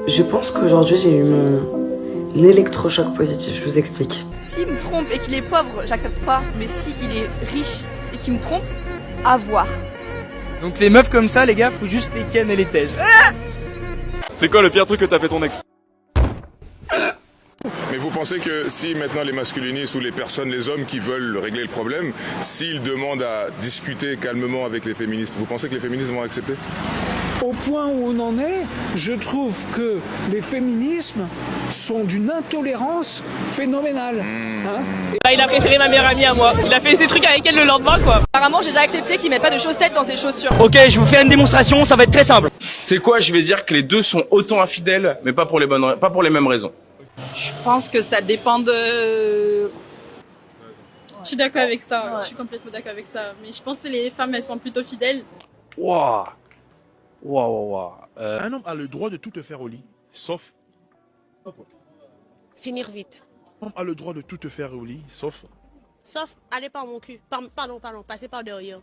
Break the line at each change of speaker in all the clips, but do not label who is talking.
Je pense qu'aujourd'hui j'ai eu mon électrochoc positif, je vous explique.
S'il me trompe et qu'il est pauvre, j'accepte pas. Mais s'il est riche et qu'il me trompe, à voir.
Donc les meufs comme ça, les gars, faut juste les ken et les tèges.
C'est quoi le pire truc que t'as fait ton ex?
Mais vous pensez que si maintenant les masculinistes ou les personnes, les hommes qui veulent régler le problème, s'ils demandent à discuter calmement avec les féministes, vous pensez que les féministes vont accepter?
Au point où on en est, je trouve que les féminismes sont d'une intolérance phénoménale.
Il a préféré ma meilleure amie à moi. Il a fait ses trucs avec elle le lendemain, quoi.
Apparemment, j'ai déjà accepté qu'il mette pas de chaussettes dans ses chaussures.
Ok, je vous fais une démonstration, ça va être très simple.
C'est quoi? Je vais dire que les deux sont autant infidèles, mais pas pour les mêmes raisons.
Je pense que ça dépend de... Je suis d'accord avec ça, ouais. Je suis complètement d'accord avec ça. Mais je pense que les femmes, elles sont plutôt fidèles.
Waouh.
Un homme a le droit de tout te faire au lit, sauf...
Finir vite.
Un homme a le droit de tout te faire au lit, sauf...
Sauf aller par mon cul. Pardon, passer par derrière.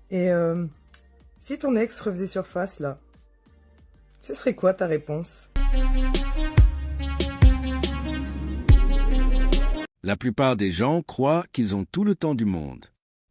Et si ton ex refaisait surface là, ce serait quoi ta réponse?
La plupart des gens croient qu'ils ont tout le temps du monde,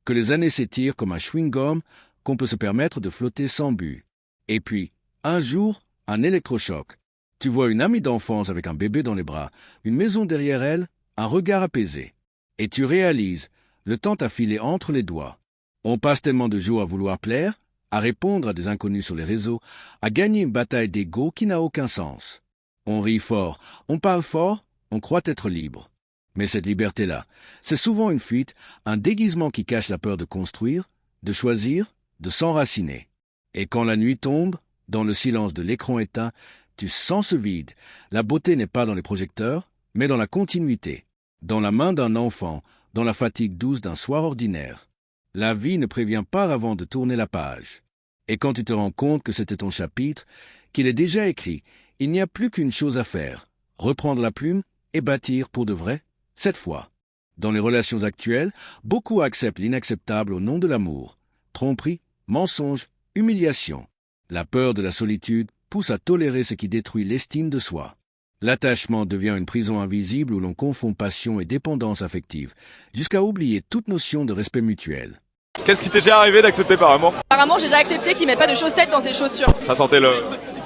que les années s'étirent comme un chewing-gum, qu'on peut se permettre de flotter sans but. Et puis, un jour, un électrochoc. Tu vois une amie d'enfance avec un bébé dans les bras, une maison derrière elle, un regard apaisé. Et tu réalises, le temps t'a filé entre les doigts. On passe tellement de jours à vouloir plaire, à répondre à des inconnus sur les réseaux, à gagner une bataille d'ego qui n'a aucun sens. On rit fort, on parle fort, on croit être libre. Mais cette liberté-là, c'est souvent une fuite, un déguisement qui cache la peur de construire, de choisir, de s'enraciner. Et quand la nuit tombe, dans le silence de l'écran éteint, tu sens ce vide. La beauté n'est pas dans les projecteurs, mais dans la continuité, dans la main d'un enfant, dans la fatigue douce d'un soir ordinaire. La vie ne prévient pas avant de tourner la page. Et quand tu te rends compte que c'était ton chapitre, qu'il est déjà écrit, il n'y a plus qu'une chose à faire, reprendre la plume et bâtir pour de vrai, cette fois. Dans les relations actuelles, beaucoup acceptent l'inacceptable au nom de l'amour. Tromperie, mensonge, humiliation. La peur de la solitude pousse à tolérer ce qui détruit l'estime de soi. L'attachement devient une prison invisible où l'on confond passion et dépendance affective, jusqu'à oublier toute notion de respect mutuel.
Qu'est-ce qui t'est déjà arrivé d'accepter par amour?
Apparemment, j'ai déjà accepté qu'il mette pas de chaussettes dans ses chaussures.
Ça sentait le...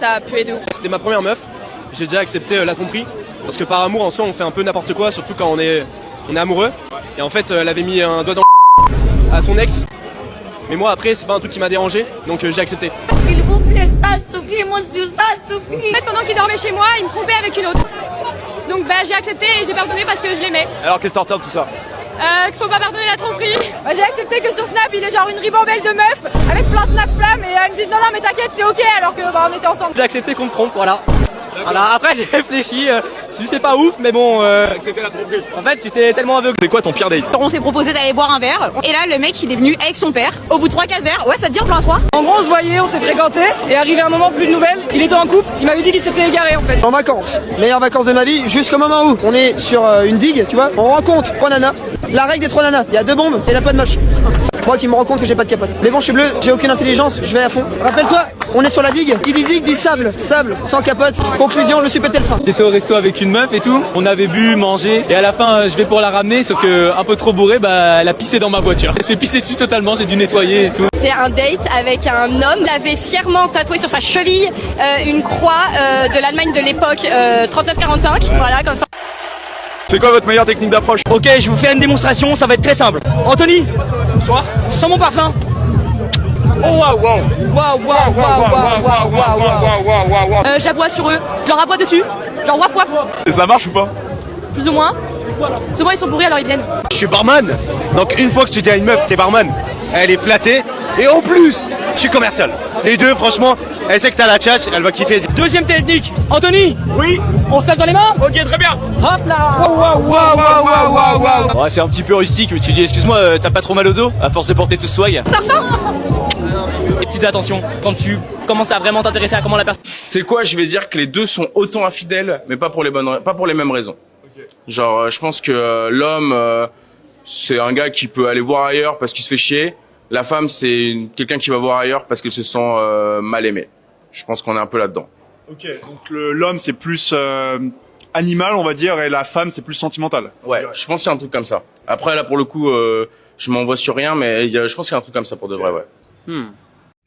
Ça a pué de ouf.
C'était ma première meuf, j'ai déjà accepté la tromperie. Parce que par amour, en soi, on fait un peu n'importe quoi, surtout quand on est amoureux. Et en fait, elle avait mis un doigt dans à son ex. Mais moi, après, c'est pas un truc qui m'a dérangé, donc j'ai accepté.
S'il vous plaît, ça suffit, monsieur, ça suffit. En fait, pendant qu'il dormait chez moi, il me trompait avec une autre. Donc j'ai accepté et j'ai pardonné parce que je l'aimais.
Alors qu'est-ce que t'en retiens de tout ça?
Qu'il faut pas pardonner la tromperie.
J'ai accepté que sur Snap, il est genre une ribambelle de meufs avec plein de Snap flammes et ils me disent non mais t'inquiète, c'est ok alors que on était ensemble.
J'ai accepté qu'on me trompe, voilà. Voilà, après j'ai réfléchi, c'était pas ouf, mais bon...
Accepter la tromperie.
En fait, j'étais tellement aveugle.
C'est quoi ton pire date?
On s'est proposé d'aller boire un verre. Et là, le mec, il est venu avec son père. Au bout de 3-4 verres, ouais, ça te dit un plan à 3?
En gros, on se voyait, on s'est fréquenté, et arrivé un moment, plus de nouvelles. Il était en couple, il m'avait dit qu'il s'était égaré en fait.
En vacances, meilleures vacances de ma vie, jusqu'au moment où on est sur une digue, tu vois, on rencontre 3 nanas. La règle des 3 nanas, il y a 2 bombes et la pas de moche. Moi qui me rends compte que j'ai pas de capote. Mais bon, je suis bleu, j'ai aucune intelligence, je vais à fond. Rappelle-toi, on est sur la digue, qui dit digue dit sable, sable, sans capote. Conclusion, je me suis pété le frein.
J'étais au resto avec une meuf et tout, on avait bu, mangé, et à la fin, je vais pour la ramener, sauf que un peu trop bourré, elle a pissé dans ma voiture. Elle s'est pissée dessus totalement, j'ai dû nettoyer et tout.
C'est un date avec un homme. Il avait fièrement tatoué sur sa cheville une croix de l'Allemagne de l'époque 39-45. Voilà, comme ça.
C'est quoi votre meilleure technique d'approche?
Ok, je vous fais une démonstration, ça va être très simple. Anthony, bonsoir. Sans mon parfum. Oh waouh waouh.
J'aboie sur eux, je leur aboie dessus, genre waf waf.
Et ça marche ou pas?
Plus ou moins. Souvent ils sont bourrés alors ils viennent.
Je suis barman, donc une fois que tu dis à une meuf t'es barman, elle est flattée, et en plus, je suis commercial. Les deux, franchement, elle sait que t'as la tchatch, elle va kiffer.
Deuxième technique, Anthony. Oui. On se tape dans les mains? Ok, très bien. Hop là. Ouais, c'est un petit peu rustique, mais tu dis excuse-moi, t'as pas trop mal au dos à force de porter tout ce swag?
Parfum.
Et petite attention, quand tu commences à vraiment t'intéresser à comment la personne...
C'est quoi? Je vais dire que les deux sont autant infidèles, mais pas pour les mêmes raisons. Genre, je pense que l'homme, c'est un gars qui peut aller voir ailleurs parce qu'il se fait chier. La femme, c'est quelqu'un qui va voir ailleurs parce qu'elle se sent mal aimée. Je pense qu'on est un peu là-dedans.
Ok, donc l'homme c'est plus animal, on va dire, et la femme c'est plus sentimental.
Ouais, je pense qu'il y a un truc comme ça. Après, là, pour le coup, je m'en vois sur rien, mais je pense qu'il y a un truc comme ça pour de vrai, ouais.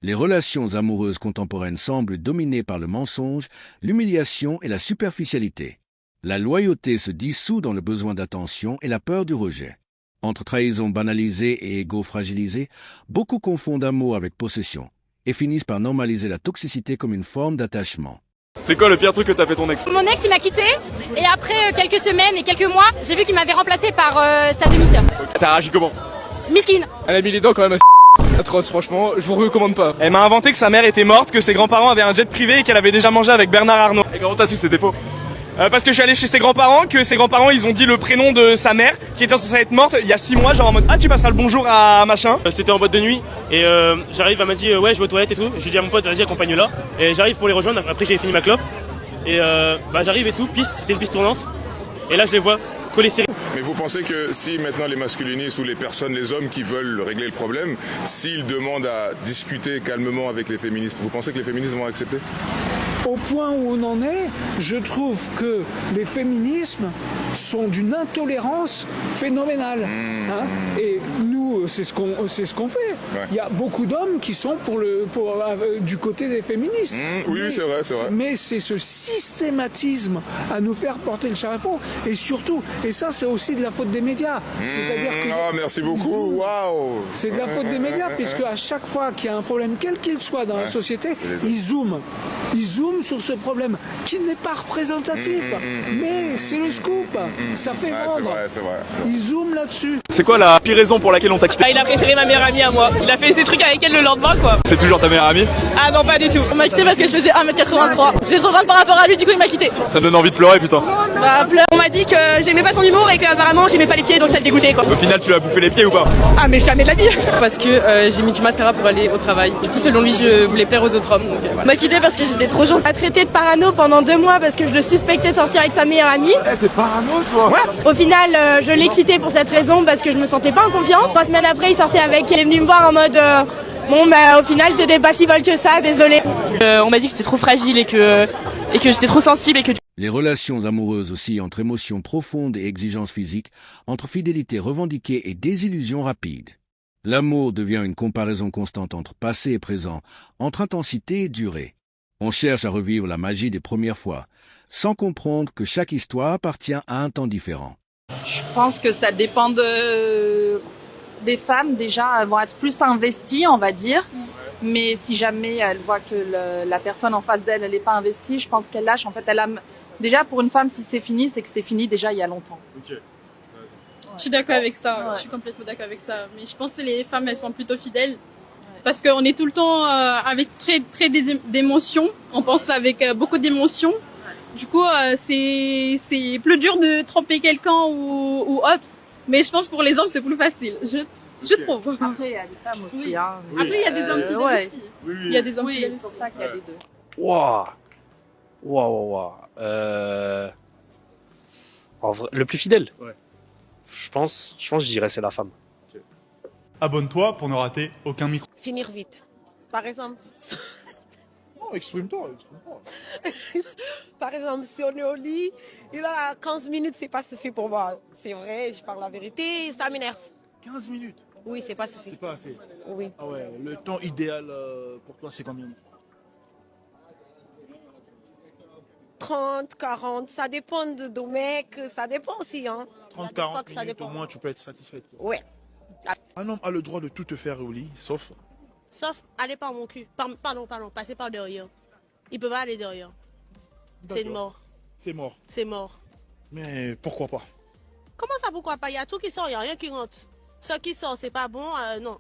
Les relations amoureuses contemporaines semblent dominées par le mensonge, l'humiliation et la superficialité. La loyauté se dissout dans le besoin d'attention et la peur du rejet. Entre trahison banalisée et ego fragilisé, beaucoup confondent amour avec possession et finissent par normaliser la toxicité comme une forme d'attachement.
C'est quoi le pire truc que t'as fait ton ex?
Mon ex il m'a quitté et après quelques semaines et quelques mois, j'ai vu qu'il m'avait remplacé par sa demi-sœur.
T'as réagi comment?
Miskine.
Elle a mis les dents quand même atroce, franchement, je vous recommande pas.
Elle m'a inventé que sa mère était morte, que ses grands-parents avaient un jet privé et qu'elle avait déjà mangé avec Bernard Arnault. Et comment t'as su que c'était faux? Parce que je suis allé chez ses grands-parents, que ses grands-parents ils ont dit le prénom de sa mère qui était censée être morte il y a 6 mois, genre en mode ah tu passes le bonjour à machin.
C'était en boîte de nuit et j'arrive, elle m'a dit ouais je vais aux toilettes et tout. Je lui dis à mon pote vas-y accompagne-la et j'arrive pour les rejoindre. Après j'ai fini ma clope et j'arrive et tout, piste, c'était une piste tournante et là je les vois coller serrés.
Mais vous pensez que si maintenant les masculinistes ou les personnes, les hommes qui veulent régler le problème, s'ils demandent à discuter calmement avec les féministes, vous pensez que les féministes vont accepter?
Au point où on en est, je trouve que les féminismes sont d'une intolérance phénoménale. Hein, et nous, c'est ce qu'on fait.
Ouais.
Il y a beaucoup d'hommes qui sont du côté des féministes.
Oui, c'est vrai, c'est vrai.
Mais c'est ce systématisme à nous faire porter le chapeau. Et surtout, et ça c'est aussi de la faute des médias. C'est-à-dire que
merci beaucoup, waouh.
C'est de la faute des médias, puisque à chaque fois qu'il y a un problème, quel qu'il soit dans la société, ils zooment sur ce problème qui n'est pas représentatif, mais c'est le scoop, ça fait vendre.
C'est vrai.
Ils zooment là-dessus.
C'est quoi la pire raison pour laquelle on t'a quitté?
Il a préféré ma meilleure amie à moi. Il a fait ses trucs avec elle le lendemain quoi.
C'est toujours ta meilleure amie?
Ah non pas du tout. On m'a quitté parce que je faisais 1m83. J'étais trop grande par rapport à lui, du coup il m'a quitté.
Ça me donne envie de pleurer putain.
Bah pleure. On m'a dit que j'aimais pas son humour et que apparemment j'aimais pas les pieds donc ça le dégoûtait quoi.
Au final tu lui as bouffé les pieds ou pas?
Ah mais jamais de la vie.
Parce que j'ai mis du mascara pour aller au travail. Du coup selon lui je voulais plaire aux autres hommes. Donc voilà.
On m'a quitté parce que j'étais trop gentille. A traité de parano pendant 2 mois parce que je le suspectais de sortir avec sa meilleure amie.
T'es parano, toi?
Ouais. Au final, je l'ai quitté pour cette raison parce que je me sentais pas en confiance. 3 semaines après, il sortait avec. Il est venu me voir en mode bon, bah au final, t'étais pas si folle que ça, désolé.
On m'a dit que j'étais trop fragile et que j'étais trop sensible et que.
Les relations amoureuses oscillent entre émotions profondes et exigences physiques, entre fidélité revendiquée et désillusion rapide. L'amour devient une comparaison constante entre passé et présent, entre intensité et durée. On cherche à revivre la magie des premières fois, sans comprendre que chaque histoire appartient à un temps différent.
Je pense que ça dépend des femmes. Déjà, elles vont être plus investies, on va dire. Mais si jamais elles voient que la personne en face d'elle, elle n'est pas investie, je pense qu'elle lâche. En fait, déjà, pour une femme, si c'est fini, c'est que c'était fini déjà il y a longtemps.
Ok.
Je suis d'accord avec ça. Je suis complètement d'accord avec ça. Mais je pense que les femmes, elles sont plutôt fidèles. Parce qu'on est tout le temps avec très d'émotions. On pense avec beaucoup d'émotions. Du coup, c'est plus dur de tromper quelqu'un ou autre. Mais je pense pour les hommes, c'est plus facile. Je trouve.
Après, il y a des femmes aussi. Hein.
Après, il y a des hommes fidèles aussi. Il y a des hommes fidèles,
c'est pour ça qu'il y a des deux.
Waouh. En vrai, le plus fidèle.
Ouais.
Je pense, je dirais c'est la femme.
Abonne-toi pour ne rater aucun micro.
Finir vite. Par exemple.
Non, exprime-toi.
Par exemple, si on est au lit, il a 15 minutes, c'est pas suffisant pour moi. C'est vrai, je parle la vérité, ça m'énerve.
15 minutes?
Oui, c'est pas suffisant.
C'est pas assez?
Oui.
Ah ouais, le temps idéal pour toi, c'est combien?
30, 40, ça dépend de mec, ça dépend aussi. Hein.
30, 40 minutes au moins, tu peux être satisfaite.
Ouais.
Un homme a le droit de tout te faire au lit, sauf...
Sauf aller par mon cul. Pardon, passer par derrière. Il peut pas aller derrière. C'est mort.
C'est mort.
C'est mort.
Mais pourquoi pas?
Comment ça, pourquoi pas? Il y a tout qui sort, il n'y a rien qui rentre. Ce qui sort, c'est pas bon, non.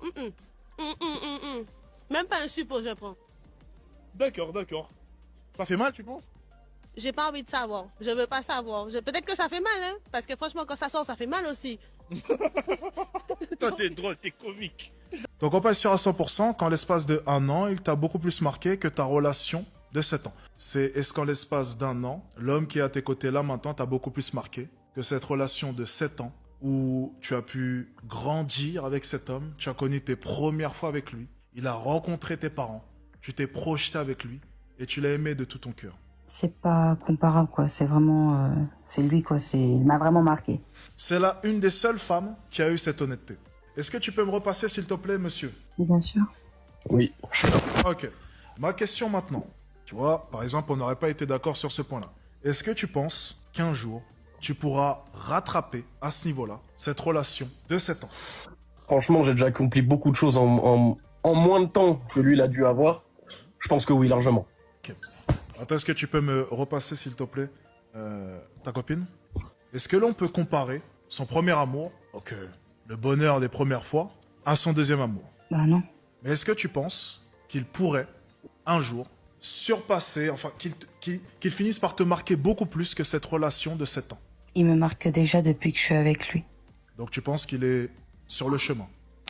Même pas un suppôt, je prends.
D'accord. Ça fait mal, tu penses?
J'ai pas envie de savoir. Je veux pas savoir. Peut-être que ça fait mal, hein. Parce que franchement, quand ça sort, ça fait mal aussi.
Toi, t'es drôle, t'es comique. Donc on peut être sûr à 100% qu'en l'espace de 1 an, il t'a beaucoup plus marqué que ta relation de 7 ans. Est-ce qu'en l'espace d'1 an, l'homme qui est à tes côtés là maintenant t'a beaucoup plus marqué que cette relation de 7 ans où tu as pu grandir avec cet homme, tu as connu tes premières fois avec lui, il a rencontré tes parents, tu t'es projeté avec lui et tu l'as aimé de tout ton cœur.
C'est pas comparable, quoi. C'est vraiment... c'est lui, quoi. Il m'a vraiment marqué.
C'est là une des seules femmes qui a eu cette honnêteté. Est-ce que tu peux me repasser, s'il te plaît, monsieur?
Bien sûr.
Oui, je suis là.
Ok. Ma question maintenant. Tu vois, par exemple, on n'aurait pas été d'accord sur ce point-là. Est-ce que tu penses qu'un jour, tu pourras rattraper à ce niveau-là cette relation de 7 ans?
Franchement, j'ai déjà accompli beaucoup de choses en moins de temps que lui, il a dû avoir. Je pense que oui, largement.
Ok. Attends, est-ce que tu peux me repasser, s'il te plaît, ta copine? Est-ce que l'on peut comparer son premier amour, donc le bonheur des premières fois, à son deuxième amour?
Bah non.
Mais est-ce que tu penses qu'il pourrait, un jour, surpasser, enfin, qu'il finisse par te marquer beaucoup plus que cette relation de 7 ans?
Il me marque déjà depuis que je suis avec lui.
Donc tu penses qu'il est sur le chemin?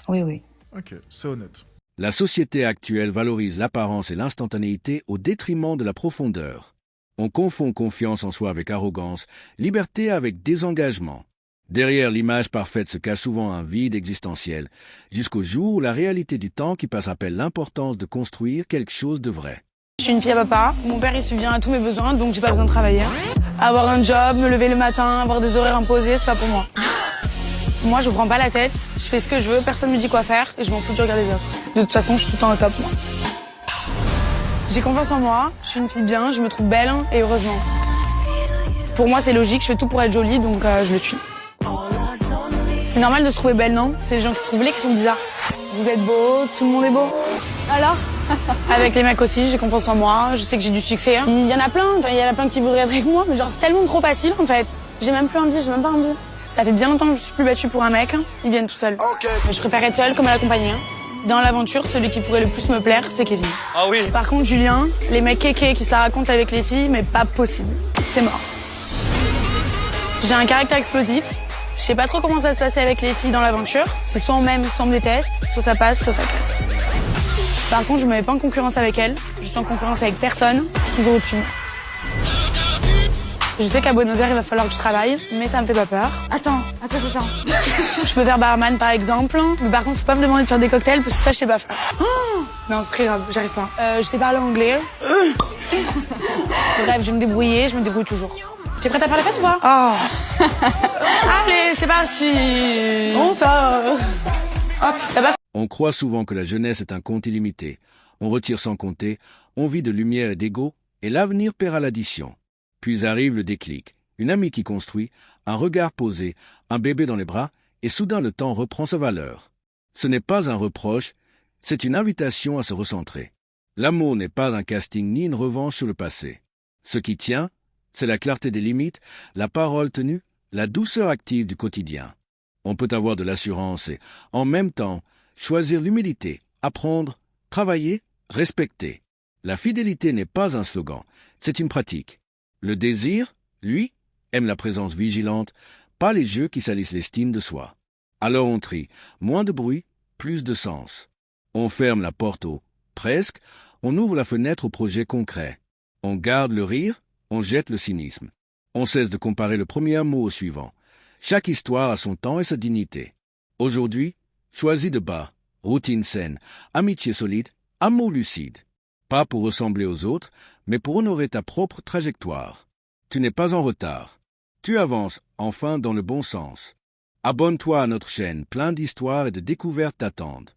Oui, oui.
Ok, c'est honnête.
La société actuelle valorise l'apparence et l'instantanéité au détriment de la profondeur. On confond confiance en soi avec arrogance, liberté avec désengagement. Derrière l'image parfaite se cache souvent un vide existentiel, jusqu'au jour où la réalité du temps qui passe rappelle l'importance de construire quelque chose de vrai.
Je suis une fille à papa, mon père il subvient à tous mes besoins donc j'ai pas besoin de travailler. Avoir un job, me lever le matin, avoir des horaires imposés, c'est pas pour moi. Moi je me prends pas la tête, je fais ce que je veux, personne me dit quoi faire et je m'en fous du regard des autres. De toute façon je suis tout le temps au top moi. J'ai confiance en moi, je suis une fille bien, je me trouve belle et heureusement. Pour moi c'est logique, je fais tout pour être jolie donc je le suis. C'est normal de se trouver belle, non? C'est les gens qui se trouvent laids qui sont bizarres. Vous êtes beau, tout le monde est beau. Alors? Avec les mecs aussi, j'ai confiance en moi, je sais que j'ai du succès. Hein. Il y en a plein, il y en a plein qui voudraient être avec moi, mais genre c'est tellement trop facile en fait. J'ai même plus envie, j'ai même pas envie. Ça fait bien longtemps que je suis plus battue pour un mec, hein. Ils viennent tout seuls. Okay. Mais je préfère être seule comme à l'accompagner. Hein. Dans l'aventure, celui qui pourrait le plus me plaire, c'est Kevin. Ah oui. Par contre, Julien, les mecs kékés qui se la racontent avec les filles, mais pas possible. C'est mort. J'ai un caractère explosif. Je sais pas trop comment ça se passait avec les filles dans l'aventure. C'est soit on m'aime, soit on me déteste, soit ça passe, soit ça casse. Par contre, je me mets pas en concurrence avec elle. Je suis en concurrence avec personne. Je suis toujours au-dessus. Je sais qu'à Buenos Aires, il va falloir que je travaille, mais ça me fait pas peur. Attends. Je peux faire barman, par exemple. Mais par contre, faut pas me demander de faire des cocktails, parce que ça, je sais pas faire. Oh non, c'est très grave, j'arrive pas. Je sais parler anglais. Bref, je vais me débrouiller, je me débrouille toujours. T'es prête à faire la fête ou pas? Oh. Allez, c'est parti. Bon, ça... Hop, ça va.
On croit souvent que la jeunesse est un compte illimité. On retire sans compter, on vit de lumière et d'ego, et l'avenir paiera l'addition. Puis arrive le déclic, une amie qui construit, un regard posé, un bébé dans les bras, et soudain le temps reprend sa valeur. Ce n'est pas un reproche, c'est une invitation à se recentrer. L'amour n'est pas un casting ni une revanche sur le passé. Ce qui tient, c'est la clarté des limites, la parole tenue, la douceur active du quotidien. On peut avoir de l'assurance et, en même temps, choisir l'humilité, apprendre, travailler, respecter. La fidélité n'est pas un slogan, c'est une pratique. Le désir, lui, aime la présence vigilante, pas les jeux qui salissent l'estime de soi. Alors on trie, moins de bruit, plus de sens. On ferme la porte au « presque », on ouvre la fenêtre au projet concret. On garde le rire, on jette le cynisme. On cesse de comparer le premier mot au suivant. Chaque histoire a son temps et sa dignité. Aujourd'hui, choisis de bas, routine saine, amitié solide, amour lucide. Pas pour ressembler aux autres, mais pour honorer ta propre trajectoire. Tu n'es pas en retard. Tu avances, enfin, dans le bon sens. Abonne-toi à notre chaîne, plein d'histoires et de découvertes t'attendent.